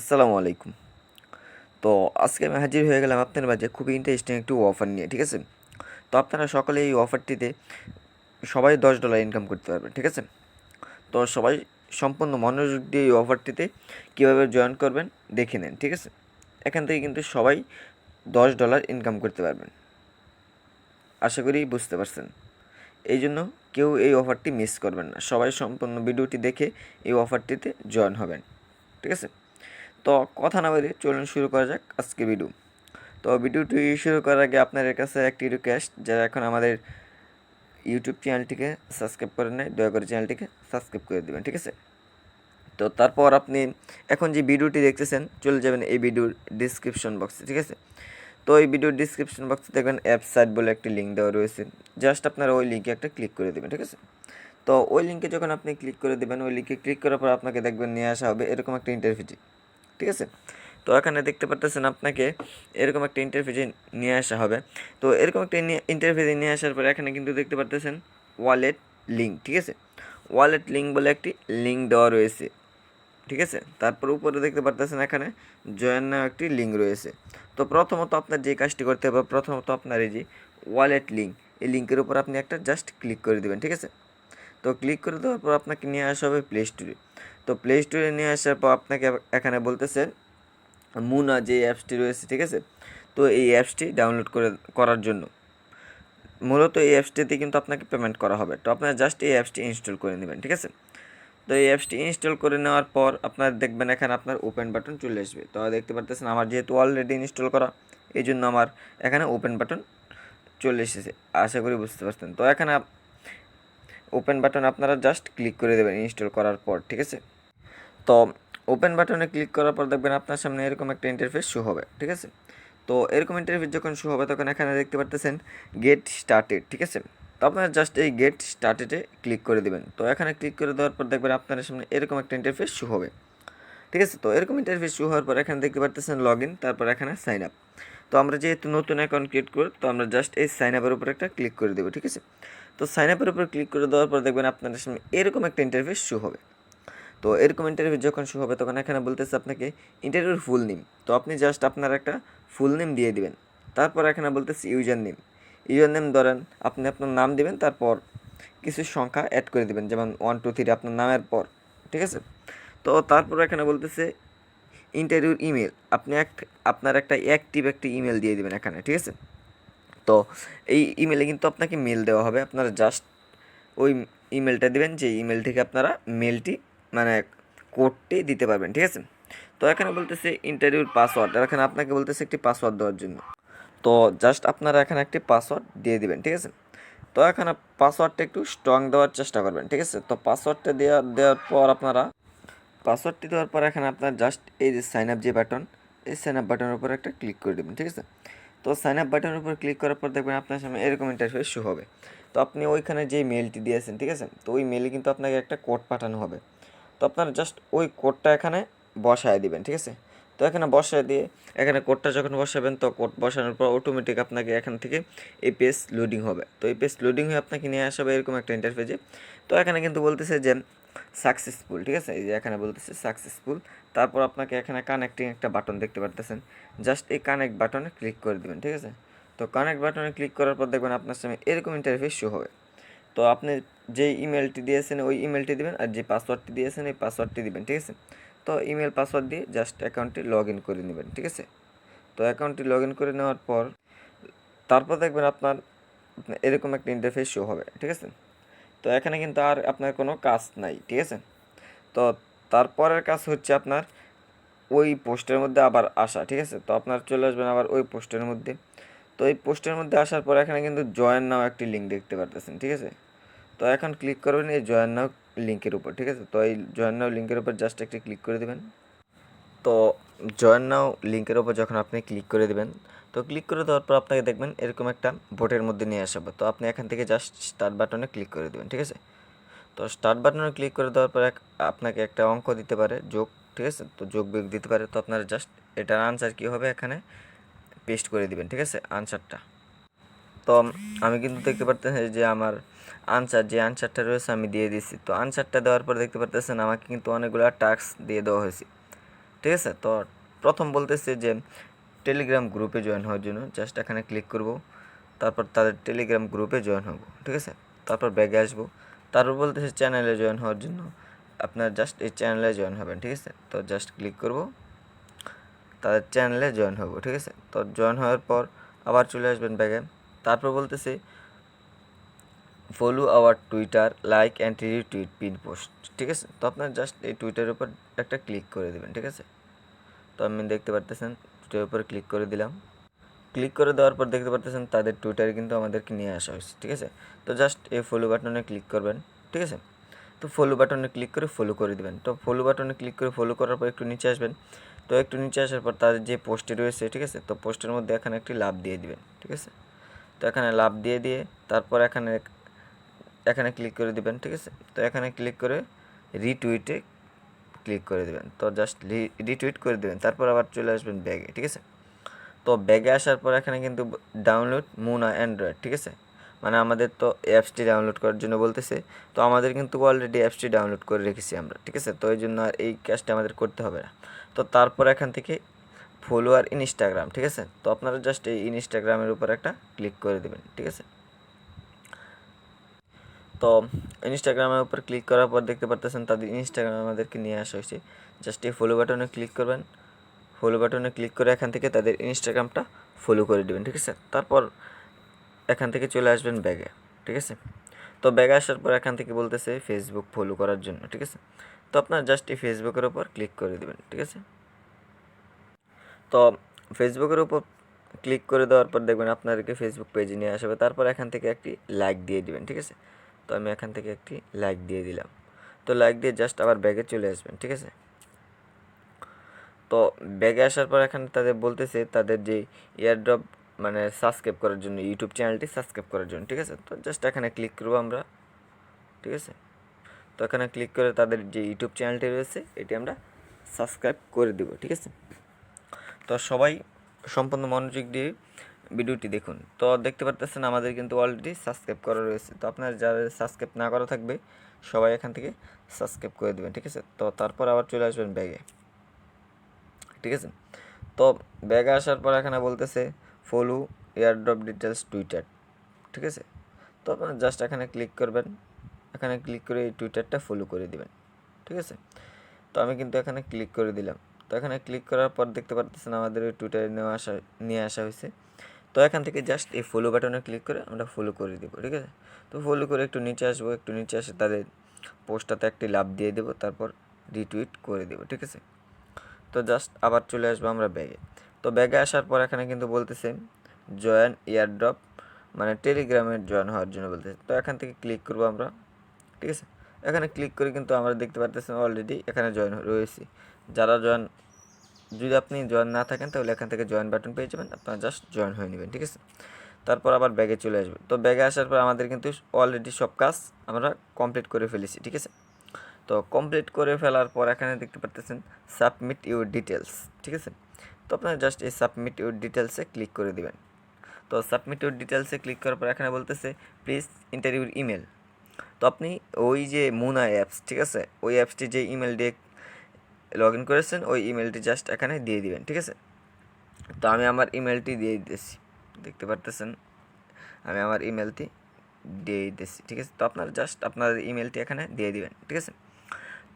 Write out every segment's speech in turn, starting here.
আসসালামু আলাইকুম। তো আজকে আমি হাজির হয়ে গেলাম আপনার মাঝে খুবই ইন্টারেস্টিং একটি অফার নিয়ে, ঠিক আছে? তো আপনারা সকলে এই অফারটিতে সবাই $10 ইনকাম করতে পারবেন, ঠিক আছে? তো সবাই সম্পূর্ণ মনোযোগ দিয়ে এই অফারটিতে কীভাবে জয়েন করবেন দেখে নেন, ঠিক আছে? এখান থেকে কিন্তু সবাই $10 ইনকাম করতে পারবেন। আশা করি বুঝতে পারছেন। এই জন্য কেউ এই অফারটি মিস করবেন না। সবাই সম্পূর্ণ ভিডিওটি দেখে এই অফারটিতে জয়েন হবেন, ঠিক আছে? তো কথা না বলে চলুন শুরু করা যাক আজকে ভিডিও। তো ভিডিওটি শুরু করার আগে আপনাদের কাছে একটি রিকোয়েস্ট, যারা এখন আমাদের ইউটিউব চ্যানেলটিকে সাবস্ক্রাইব করেন নাই, দয়া করে চ্যানেলটিকে সাবস্ক্রাইব করে দেবেন, ঠিক আছে? তো তারপর আপনি এখন যে ভিডিওটি দেখতেছেন চলে যাবেন এই ভিডিওর ডিসক্রিপশন বক্সে, ঠিক আছে? তো এই ভিডিওর ডিসক্রিপশন বক্সে দেখবেন ওয়েবসাইট বলে একটি লিঙ্ক দেওয়া রয়েছে। জাস্ট আপনারা ওই লিঙ্কে একটা ক্লিক করে দেবেন, ঠিক আছে? তো ওই লিঙ্কে যখন আপনি ক্লিক করে দেবেন, ওই লিঙ্কে ক্লিক করার পর আপনাকে দেখবেন নিয়ে আসা হবে এরকম একটা ইন্টারফেস, ঠিক আছে? তো এখানে দেখতে পারতেছেন আপনাকে এরকম একটা ইন্টারফেসে নিয়ে আসা হবে। তো এরকম একটা ইন্টারফেসে নিয়ে আসার পর এখানে কিন্তু দেখতে পারতেছেন ওয়ালেট লিঙ্ক, ঠিক আছে? ওয়ালেট লিঙ্ক বলে একটি লিঙ্ক দেওয়া রয়েছে, ঠিক আছে? তারপর উপরে দেখতে পারতেছেন এখানে জয়েন নাও একটি লিঙ্ক রয়েছে। তো প্রথমত আপনার যে কাজটি করতে হবে, প্রথমত আপনার এই যে ওয়ালেট লিঙ্ক, এই লিঙ্কের উপর আপনি একটা জাস্ট ক্লিক করে দেবেন, ঠিক আছে? তো ক্লিক করে দেওয়ার পর আপনাকে নিয়ে আসা হবে প্লে স্টোরে। তো প্লে স্টোরে নিয়ে আসার পর আপনাকে এখানে বলতেছে মুনা যে অ্যাপসটি রয়েছে, ঠিক আছে? তো এই অ্যাপসটি ডাউনলোড করার জন্য মূলত এই অ্যাপসটিতে কিন্তু আপনাকে পেমেন্ট করা হবে। তো আপনারা জাস্ট এই অ্যাপসটি ইনস্টল করে নেবেন, ঠিক আছে? তো এই অ্যাপসটি ইনস্টল করে নেওয়ার পর আপনার দেখবেন এখানে আপনার ওপেন বাটন চলে আসবে। তো দেখতে পারতেছেন আমার যেহেতু অলরেডি ইনস্টল করা, এই জন্য আমার এখানে ওপেন বাটন চলে এসেছে। আশা করি বুঝতে পারছেন। তো এখানে ওপেন বাটন আপনারা জাস্ট ক্লিক করে দেবেন ইনস্টল করার পর, ঠিক আছে? তো ওপেন বাটনে ক্লিক করার পর দেখবেন আপনার সামনে এরকম একটা ইন্টারফেস শো হবে, ঠিক আছে? তো এরকম ইন্টারফেস যখন শো হবে তখন এখানে দেখতে পারতেছেন গেট স্টার্টেড, ঠিক আছে? তো আপনারা জাস্ট এই গেট স্টার্টেডে ক্লিক করে দেবেন। তো এখানে ক্লিক করে দেওয়ার পর দেখবেন আপনার সামনে এরকম একটা ইন্টারফেস শো হবে, ঠিক আছে? তো এরকম ইন্টারফেস শো হওয়ার পর এখানে দেখতে পারতেছেন লগ ইন, তারপর এখানে সাইন আপ। তো আমরা যেহেতু নতুন অ্যাকাউন্ট ক্রিয়েট করব, তো আমরা জাস্ট এই সাইন আপের উপর একটা ক্লিক করে দেবো, ঠিক আছে? তো সাইন আপের উপর ক্লিক করে দেওয়ার পর দেখবেন আপনাদের সামনে এরকম একটা ইন্টারফেস শো হবে। তো এরকম ইন্টারভিউ যখন শুরু হবে তখন এখানে বলতেছে আপনাকে ইন্টারভিউর ফুল নেম। তো আপনি জাস্ট আপনার একটা ফুল নেম দিয়ে দিবেন। তারপর এখানে বলতেছে ইউজার নেম। ইউজার নেম ধরেন আপনি আপনার নাম দিবেন, তারপর কিছু সংখ্যা অ্যাড করে দিবেন, যেমন 1 2 3 আপনার নামের পর, ঠিক আছে? তো তারপর এখানে বলতেছে ইন্টারভিউর ইমেল। আপনি আপনার একটা অ্যাক্টিভ একটা ইমেল দিয়ে দিবেন এখানে, ঠিক আছে? তো এই ইমেলে কিন্তু আপনাকে মেল দেওয়া হবে। আপনারা জাস্ট ওই ইমেলটা দিবেন যে ইমেল থেকে আপনারা মেলটি মানে কোডটি দিতে পারবেন, ঠিক আছে? তো এখানে বলতেছে ইন্টারভিউর পাসওয়ার্ড, আর এখানে আপনাকে বলতেছে একটি পাসওয়ার্ড দেওয়ার জন্য। তো জাস্ট আপনারা এখানে একটি পাসওয়ার্ড দিয়ে দিবেন, ঠিক আছে? তো এখানে পাসওয়ার্ডটা একটু স্ট্রং দেওয়ার চেষ্টা করবেন, ঠিক আছে? তো পাসওয়ার্ডটা দেওয়ার পর আপনারা পাসওয়ার্ডটি দেওয়ার পর এখানে আপনার জাস্ট এই যে সাইন আপ যে বাটন, এই সাইন আপ বাটনের উপর একটা ক্লিক করে দেবেন, ঠিক আছে? তো সাইন আপ বাটনের উপর ক্লিক করার পর দেখবেন আপনার সামনে এরকম ইন্টারফেস শো হবে। তো আপনি ওইখানে যে মেলটি দিয়েছেন, ঠিক আছে? তো ওই মেলে কিন্তু আপনাকে একটা কোড পাঠানো হবে। তো আপনারা জাস্ট ওই কোডটা এখানে বসায় দিবেন, ঠিক আছে? তো এখানে বসায় দিয়ে এখানে কোডটা যখন বসাবেন, তো কোড বসানোর পর অটোমেটিক আপনাকে এখান থেকে এই পেজ লোডিং হবে। তো এই পেজ লোডিং হয়ে আপনাকে নিয়ে আসবে এরকম একটা ইন্টারফেসে। তো এখানে কিন্তু বলতেছে যে সাকসেসফুল, ঠিক আছে? এই যে এখানে বলতেছে সাকসেসফুল। তারপর আপনাকে এখানে কানেক্টিং একটা বাটন দেখতে পারতেছেন, জাস্ট এই কানেক্ট বাটনে ক্লিক করে দেবেন, ঠিক আছে? তো কানেক্ট বাটনে ক্লিক করার পর দেখবেন আপনার সামনে এরকম ইন্টারফেস শো হবে। তো আপনি যে ইমেলটি দিয়েছেন ওই ইমেলটি দিবেন, আর যে পাসওয়ার্ডটি দিয়েছেন এই পাসওয়ার্ডটি দিবেন, ঠিক আছে? তো ইমেল পাসওয়ার্ড দিয়ে জাস্ট অ্যাকাউন্টটি লগ ইন করে নেবেন, ঠিক আছে? তো অ্যাকাউন্টটি লগ ইন করে নেওয়ার পর তারপর দেখবেন আপনার এরকম একটা ইন্টারফেস শো হবে, ঠিক আছে? তো এখানে কিন্তু আর আপনার কোনো কাজ নাই, ঠিক আছে? তো তারপরের কাজ হচ্ছে আপনার ওই পোস্টের মধ্যে আবার আসা, ঠিক আছে? তো আপনার চলে আসবেন আবার ওই পোস্টের মধ্যে। তো এই পোস্টের মধ্যে আসার পর এখানে কিন্তু জয়েন নাও একটি লিঙ্ক দেখতে পারতেছেন, ঠিক আছে? তো এখন ক্লিক করবেন এই জয়েন নাও লিঙ্কের উপর, ঠিক আছে? তো এই জয়েন নাও লিঙ্কের উপর জাস্ট একটি ক্লিক করে দেবেন। তো জয়েন নাও লিঙ্কের উপর যখন আপনি ক্লিক করে দেবেন, তো ক্লিক করে দেওয়ার পর আপনাকে দেখবেন এরকম একটা বোটের মধ্যে নিয়ে আসবে। তো আপনি এখান থেকে জাস্ট স্টার্ট বাটনে ক্লিক করে দেবেন, ঠিক আছে? তো স্টার্ট বাটনে ক্লিক করে দেওয়ার পর আপনাকে একটা অঙ্ক দিতে পারে যোগ, ঠিক আছে? তো যোগ বিয়োগ দিতে পারে। তো আপনারা জাস্ট এটার আনসার কী হবে এখানে পেস্ট করে দিবেন, ঠিক আছে? আনসারটা। তো আমি কিন্তু দেখতে পারতেছি যে আমার যে আনসারটা রয়েছে আমি দিয়ে দিচ্ছি। তো আনসারটা দেওয়ার পর দেখতে পারতেছেন আমাকে কিন্তু অনেকগুলো টাস্ক দিয়ে দেওয়া হয়েছে। ঠিক আছে। তো প্রথম বলতেছে যে টেলিগ্রাম গ্রুপে জয়েন হওয়ার জন্য জাস্ট এখানে ক্লিক করব, তারপর তাদের টেলিগ্রাম গ্রুপে জয়েন হব, ঠিক আছে। তারপর ব্যাগে আসবো, তারপর বলতেছে চ্যানেলে জয়েন হওয়ার জন্য আপনার জাস্ট এই চ্যানেলে জয়েন হবেন, ঠিক আছে। তো জাস্ট ক্লিক করব, তাদের চ্যানেলে জয়েন হব, ঠিক আছে। তো জয়েন হওয়ার পর আবার চলে আসবেন ব্যাগে, তারপর বলতেছে follow our Twitter, like and retweet pin post, ঠিক আছে। তো আপনার জাস্ট এই টুইটারের উপর একটা ক্লিক করে দেবেন, ঠিক আছে। তো আমি দেখতে পারতেছেন টুইটারের উপর ক্লিক করে দিলাম। ক্লিক করে দেওয়ার পর দেখতে পারতেছেন তাদের টুইটারে কিন্তু আমাদেরকে নিয়ে আসা হয়েছে, ঠিক আছে। তো জাস্ট এই ফলো বাটনে ক্লিক করবেন, ঠিক আছে। তো ফলো বাটনে ক্লিক করে ফলো করে দেবেন। তো ফলো বাটনে ক্লিক করে ফলো করার পর একটু নিচে আসবেন। তো একটু নিচে আসার পর তাদের যে পোস্টটি রয়েছে, ঠিক আছে, তো পোস্টের মধ্যে এখানে একটি লাভ দিয়ে দিবেন, ঠিক আছে। তো এখানে লাভ দিয়ে তারপর এখানে এখানে ক্লিক করে দিবেন, ঠিক আছে। তো এখানে ক্লিক করে রিটুইটে ক্লিক করে দেবেন। তো জাস্ট রিটুইট করে দেবেন, তারপর আবার চলে আসবেন ব্যাগে, ঠিক আছে। তো ব্যাগে আসার পর এখানে কিন্তু ডাউনলোড মুনা অ্যান্ড্রয়েড, ঠিক আছে। মানে আমাদের তো অ্যাপসটি ডাউনলোড করার জন্য বলতেছে। তো আমাদের কিন্তু অলরেডি অ্যাপসটি ডাউনলোড করে রেখেছি আমরা, ঠিক আছে। তো এই জন্য আর এই কাজটা আমাদের করতে হবে না। তো তারপর এখান থেকে ফলোয়ার ইনস্টাগ্রাম, ঠিক আছে। তো আপনারা জাস্ট এই ইনস্টাগ্রামের উপর একটা ক্লিক করে দেবেন, ঠিক আছে। তো ইনস্টাগ্রামের উপর ক্লিক করার পর দেখতে পারতেছেন তাদের ইনস্টাগ্রাম আমাদেরকে নিয়ে আসা হয়েছে। জাস্ট এই ফলো বাটনে ক্লিক করবেন, ফলো বাটনে ক্লিক করে এখান থেকে তাদের ইনস্টাগ্রামটা ফলো করে দেবেন, ঠিক আছে। তারপর এখান থেকে চলে আসবেন ব্যাগে, ঠিক আছে। তো ব্যাগে আসার পর এখান থেকে বলতেছে ফেসবুক ফলো করার জন্য, ঠিক আছে। তো আপনার জাস্ট এই ফেসবুকের উপর ক্লিক করে দেবেন, ঠিক আছে। তো ফেসবুকের উপর ক্লিক করে দেওয়ার পর দেখবেন আপনাদেরকে ফেসবুক পেজে নিয়ে আসবে। তারপর এখান থেকে একটি লাইক দিয়ে দিবেন, ঠিক আছে। তো আমি এখান থেকে একটি লাইক দিয়ে দিলাম। তো লাইক দিয়ে জাস্ট আবার ব্যাগে চলে আসবেন, ঠিক আছে। তো ব্যাগে আসার পর এখানে তাদের বলতেছে তাদের যে এয়ারড্রপ মানে সাবস্ক্রাইব করার জন্য, ইউটিউব চ্যানেলটি সাবস্ক্রাইব করার জন্য, ঠিক আছে। তো জাস্ট এখানে ক্লিক করবো আমরা, ঠিক আছে। তো এখানে ক্লিক করে তাদের যে ইউটিউব চ্যানেলটি রয়েছে এটি আমরা সাবস্ক্রাইব করে দেবো, ঠিক আছে। তো সবাই সম্পূর্ণ মনোযোগ দিয়ে ভিডিওটি দেখুন। তো দেখতে পারতেছেন আমাদের কিন্তু অলরেডি সাবস্ক্রাইব করা রয়েছে। তো আপনার যারা সাবস্ক্রাইব না করা থাকবে সবাই এখান থেকে সাবস্ক্রাইব করে দেবেন, ঠিক আছে। তো তারপর আবার চলে আসবেন ব্যাগে, ঠিক আছে। তো ব্যাগে আসার পর এখানে বলতেছে ফলো এয়ারড্রপ ডিটেলস টুইটার, ঠিক আছে। তো আপনার জাস্ট এখানে ক্লিক করবেন, এখানে ক্লিক করে এই টুইটারটা ফলো করে দিবেন, ঠিক আছে। তো আমি কিন্তু এখানে ক্লিক করে দিলাম। তো এখানে ক্লিক করার পর দেখতে পাচ্ছেন আমাদের ওই টুইটারে নিয়ে আসা হয়েছে। তো এখান থেকে জাস্ট এই ফলো বাটনে ক্লিক করে আমরা ফলো করে দেবো, ঠিক আছে। তো ফলো করে একটু নিচে আসবো, একটু নিচে আসে তাদের পোস্টটাতে একটি লাভ দিয়ে দেবো, তারপর রিটুইট করে দেবো, ঠিক আছে। তো জাস্ট আবার চলে আসবো আমরা ব্যাগে। তো ব্যাগে আসার পর এখানে কিন্তু বলতেছে জয়েন এয়ারড্রপ মানে টেলিগ্রামে জয়েন হওয়ার জন্য বলতেছে। তো এখান থেকে ক্লিক করবো আমরা, ঠিক আছে। এখানে ক্লিক করে কিন্তু আমরা দেখতে পারতেছেন অলরেডি এখানে জয়েন রয়েছি। যারা জয়েন, যদি আপনি জয়েন না থাকেন তাহলে এখান থেকে জয়েন বাটন পেয়ে যাবেন, আপনারা জাস্ট জয়েন হয়ে নেবেন, ঠিক আছে। তারপর আবার ব্যাগে চলে আসবেন। তো ব্যাগে আসার পর আমাদের কিন্তু অলরেডি সব কাজ আমরা কমপ্লিট করে ফেলেছি, ঠিক আছে। তো কমপ্লিট করে ফেলার পর এখানে দেখতে পারতেছেন সাবমিট ইউর ডিটেলস, ঠিক আছে। তো আপনারা জাস্ট এই সাবমিট ইউর ডিটেলসে ক্লিক করে দেবেন। তো সাবমিট ইউর ডিটেলসে ক্লিক করার পর এখানে বলতেছে প্লিজ এন্টার ইউর ইমেল। তো আপনি ওই যে মুনা অ্যাপস, ঠিক আছে, ওই অ্যাপসটি যে ইমেল দিয়ে লগ ইন করেছেন ওই ইমেলটি জাস্ট এখানে দিয়ে দিবেন, ঠিক আছে। তো আমি আমার ইমেলটি দিয়ে দিতেছি, দেখতে পারতেছেন আমি আমার ইমেলটি দিয়ে দিতেছি, ঠিক আছে। তো আপনারা জাস্ট আপনার ইমেলটি এখানে দিয়ে দিবেন, ঠিক আছে।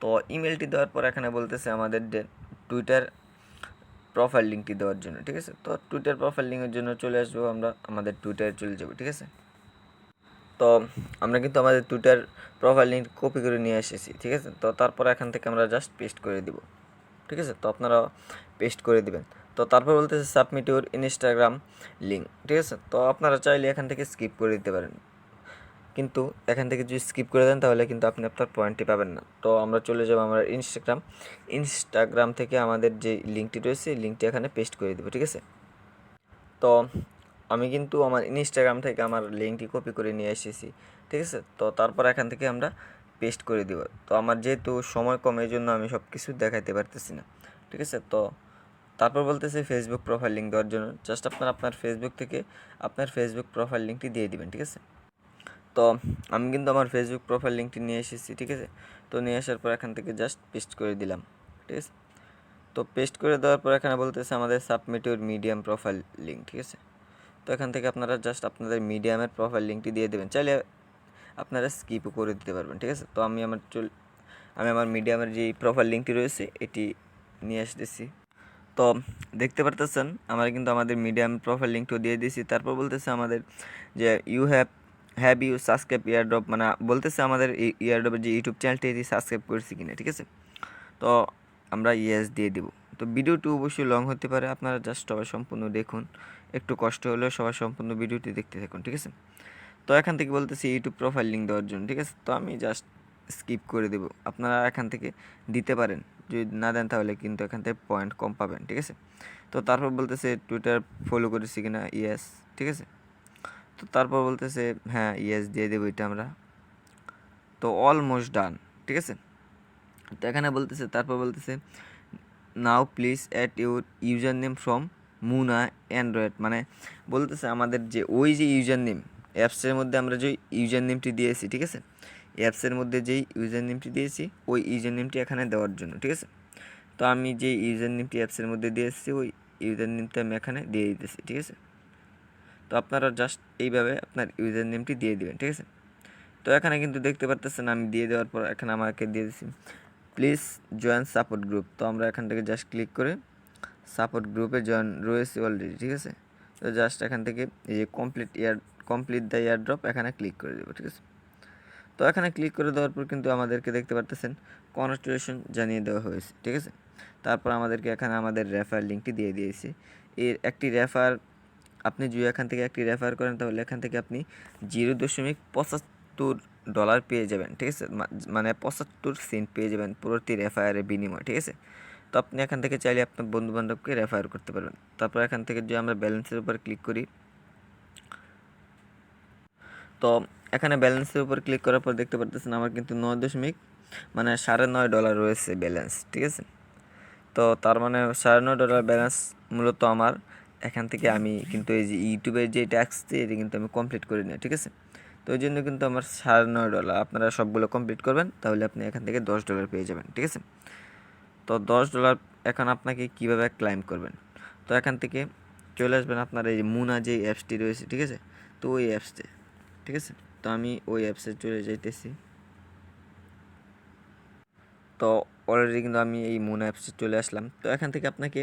তো ইমেলটি দেওয়ার পর এখানে বলতেছে আমাদের টুইটার প্রোফাইল লিঙ্কটি দেওয়ার জন্য, ঠিক আছে। তো টুইটার প্রোফাইল লিঙ্কের জন্য চলে আসবো আমরা আমাদের টুইটারে চলে যাবো, ঠিক আছে। তো আমরা কিন্তু আমাদের টুইটার প্রোফাইল লিঙ্ক কপি করে নিয়ে এসেছি, ঠিক আছে। তো তারপর এখান থেকে আমরা জাস্ট পেস্ট করে দিব, ঠিক আছে। তো আপনারা পেস্ট করে দিবেন। তো তারপর বলতেছে সাবমিট ইউর ইনস্টাগ্রাম লিঙ্ক, ঠিক আছে। তো আপনারা চাইলে এখান থেকে স্কিপ করে দিতে পারেন, কিন্তু এখান থেকে যদি স্কিপ করে দেন তাহলে কিন্তু আপনি আপনার পয়েন্টটি পাবেন না। তো আমরা চলে যাব আমরা ইনস্টাগ্রাম থেকে আমাদের যে লিঙ্কটি রয়েছে লিঙ্কটি এখানে পেস্ট করে দেবো, ঠিক আছে। তো আমি কিন্তু আমার ইনস্টাগ্রাম থেকে আমার লিঙ্কটি কপি করে নিয়ে এসেছি, ঠিক আছে। তো তারপর এখান থেকে আমরা পেস্ট করে দিব। তো আমার যেহেতু সময় কম এই জন্য আমি সব কিছু দেখাইতে পারতেছি না, ঠিক আছে। তো তারপর বলতেছে ফেসবুক প্রোফাইল লিঙ্ক দেওয়ার জন্য জাস্ট আপনার ফেসবুক থেকে আপনার ফেসবুক প্রোফাইল লিঙ্কটি দিয়ে দিবেন, ঠিক আছে। তো আমি কিন্তু আমার ফেসবুক প্রোফাইল লিঙ্কটি নিয়ে এসেছি, ঠিক আছে। তো নিয়ে আসার পর এখান থেকে জাস্ট পেস্ট করে দিলাম, ঠিক আছে। তো পেস্ট করে দেওয়ার পর এখানে বলতেছে আমাদের submit your medium profile link, ঠিক আছে। তো এখান থেকে আপনারা জাস্ট আপনাদের মিডিয়ামের প্রোফাইল লিঙ্কটি দিয়ে দেবেন, চাইলে আপনারা স্কিপও করে দিতে পারবেন, ঠিক আছে। তো আমি আমার মিডিয়ামের যে প্রোফাইল লিঙ্কটি রয়েছে এটি নিয়ে আসতেছি। তো দেখতে পারতেছেন আমরা কিন্তু আমাদের মিডিয়াম প্রোফাইল লিঙ্কটিও দিয়ে দিয়েছি। তারপর বলতেছে আমাদের যে হ্যাভ ইউ সাবস্ক্রাইব ইয়ারড্রপ, মানে বলতেছে আমাদের এই ইয়ারড্রপের যে ইউটিউব চ্যানেলটি এটি সাবস্ক্রাইব করেছি কিনা, ঠিক আছে। তো আমরা ইয়েস দিয়ে দেব। তো ভিডিওটি অবশ্যই লং হতে পারে, আপনারা জাস্ট সবাই সম্পূর্ণ দেখুন, একটু কষ্ট হলেও সবাই সম্পূর্ণ ভিডিওটি দেখতে থাকুন, ঠিক আছে। তো এখান থেকে বলতেছি ইউটিউব প্রোফাইল লিঙ্ক দেওয়ার জন্য, ঠিক আছে। তো আমি জাস্ট স্কিপ করে দেব, আপনারা এখান থেকে দিতে পারেন, যদি না দেন তাহলে কিন্তু এখান থেকে পয়েন্ট কম পাবেন, ঠিক আছে। তো তারপর বলতেছে টুইটার ফলো করেছি কিনা, ইয়েস, ঠিক আছে। তো তারপর বলতেছে হ্যাঁ ইয়েস দিয়ে দেবো এটা আমরা। তো অলমোস্ট ডান, ঠিক আছে। তো এখানে বলতেছে, তারপর বলতেছে now please add your username from মুনা অ্যান্ড্রয়েড, মানে বলতেছে আমাদের যে ওই যে ইউজার নেম অ্যাপসের মধ্যে আমরা যে ইউজার নেমটি দিয়েছি, ঠিক আছে, অ্যাপসের মধ্যে যেই ইউজার নেমটি দিয়েছি ওই ইউজার নেমটি এখানে দেওয়ার জন্য, ঠিক আছে। তো আমি যে ইউজার নেমটি অ্যাপসের মধ্যে দিয়েছি ওই ইউজার নেমটি আমি এখানে দিয়ে দিতেছি, ঠিক আছে। তো আপনারা জাস্ট এইভাবে আপনার ইউজার নেমটি দিয়ে দেবেন, ঠিক আছে। তো এখানে কিন্তু দেখতে পারতেছেন আমি দিয়ে দেওয়ার পর এখানে আমাকে দিয়ে দিচ্ছি প্লিজ জয়েন সাপোর্ট গ্রুপ। তো আমরা এখান থেকে জাস্ট ক্লিক করে সাপোর্ট গ্রুপে জয়েন রয়েছে অলরেডি, ঠিক আছে। তো জাস্ট এখান থেকে এই যে কমপ্লিট দ্য ইয়ারড্রপ এখানে ক্লিক করে দেবো, ঠিক আছে। তো এখানে ক্লিক করে দেওয়ার পর কিন্তু আমাদেরকে দেখতে পারতেছেন কনগ্রাচুলেশন জানিয়ে দেওয়া হয়েছে, ঠিক আছে। তারপর আমাদেরকে এখানে আমাদের রেফার লিঙ্কটি দিয়ে দিয়েছি। এর একটি রেফার আপনি যদি এখান থেকে একটি রেফার করেন তাহলে এখান থেকে আপনি $0.75 পেয়ে যাবেন, ঠিক আছে। মানে 75 সেন্ট পেয়ে যাবেন প্রতি রেফারের বিনিময়ে, ঠিক আছে। তো আপনি এখান থেকে চাইলে আপনার বন্ধুবান্ধবকে রেফার করতে পারবেন। তারপর এখান থেকে যদি আমরা ব্যালেন্সের উপর ক্লিক করি, তো এখানে ব্যালেন্সের উপর ক্লিক করার পর দেখতে পারতেছেন আমার কিন্তু 9.9 রয়েছে ব্যালেন্স, ঠিক আছে। তো তার মানে $9.5 ব্যালেন্স মূলত আমার এখান থেকে আমি কিন্তু এই যে ইউটিউবের যে ট্যাক্সটি এটি কিন্তু আমি কমপ্লিট করি না, ঠিক আছে। তো ওই জন্য কিন্তু আমার $9.5, আপনারা সবগুলো কমপ্লিট করবেন তাহলে আপনি এখান থেকে $10 পেয়ে যাবেন, ঠিক আছে। তো $10 এখন আপনাকে কীভাবে ক্লাইম করবেন, তো এখান থেকে চলে আসবেন আপনার এই মুনা যে অ্যাপসটি রয়েছে, ঠিক আছে। তো ওই অ্যাপসটি, ঠিক আছে। তো আমি ওই অ্যাপসে চলে যাইতেছি। তো অলরেডি কিন্তু আমি এই মুনা অ্যাপসে চলে আসলাম। তো এখান থেকে আপনাকে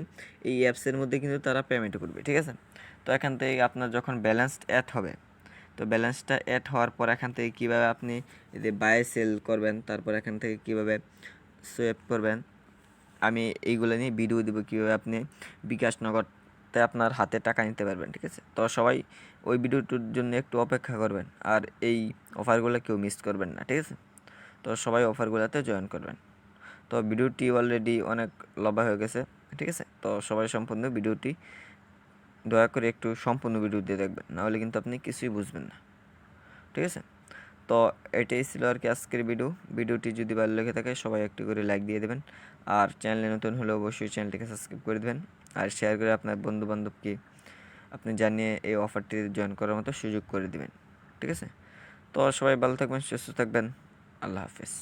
এই অ্যাপসের মধ্যে কিন্তু তারা পেমেন্ট করবে, ঠিক আছে। তো এখান থেকে আপনার যখন ব্যালেন্স অ্যাড হবে, তো ব্যালেন্সটা অ্যাড হওয়ার পর এখান থেকে কীভাবে আপনি এই যে বাই সেল করবেন, তারপর এখান থেকে কীভাবে সোয়াইপ করবেন, আমি এইগুলো নিয়ে ভিডিও দেবো কীভাবে আপনি বিকাশ নগদতে আপনার হাতে টাকা নিতে পারবেন, ঠিক আছে। তো সবাই ওই ভিডিওটির জন্য একটু অপেক্ষা করবেন, আর এই অফারগুলো কেউ মিস করবেন না, ঠিক আছে। তো সবাই অফারগুলোতে জয়েন করবেন। তো ভিডিওটি অলরেডি অনেক লম্বা হয়ে গেছে, ঠিক আছে। তো সবাই সম্পূর্ণ ভিডিওটি দয়া করে একটু সম্পূর্ণ ভিডিও দিয়ে দেখবেন, নাহলে কিন্তু আপনি কিছুই বুঝবেন না, ঠিক আছে। তো এটাই ছিল আর কি আজকের ভিডিওটি যদি ভালো লেগে থাকে সবাই একটু করে লাইক দিয়ে দেবেন, আর চ্যানেলে নতুন হলে অবশ্যই চ্যানেলটিকে সাবস্ক্রাইব করে দেবেন, আর শেয়ার করে আপনার বন্ধুবান্ধবকে আপনি জানিয়ে এই অফারটি জয়েন করার মতো সুযোগ করে দেবেন, ঠিক আছে। তো সবাই ভালো থাকবেন, সুস্থ থাকবেন, আল্লাহ হাফেজ।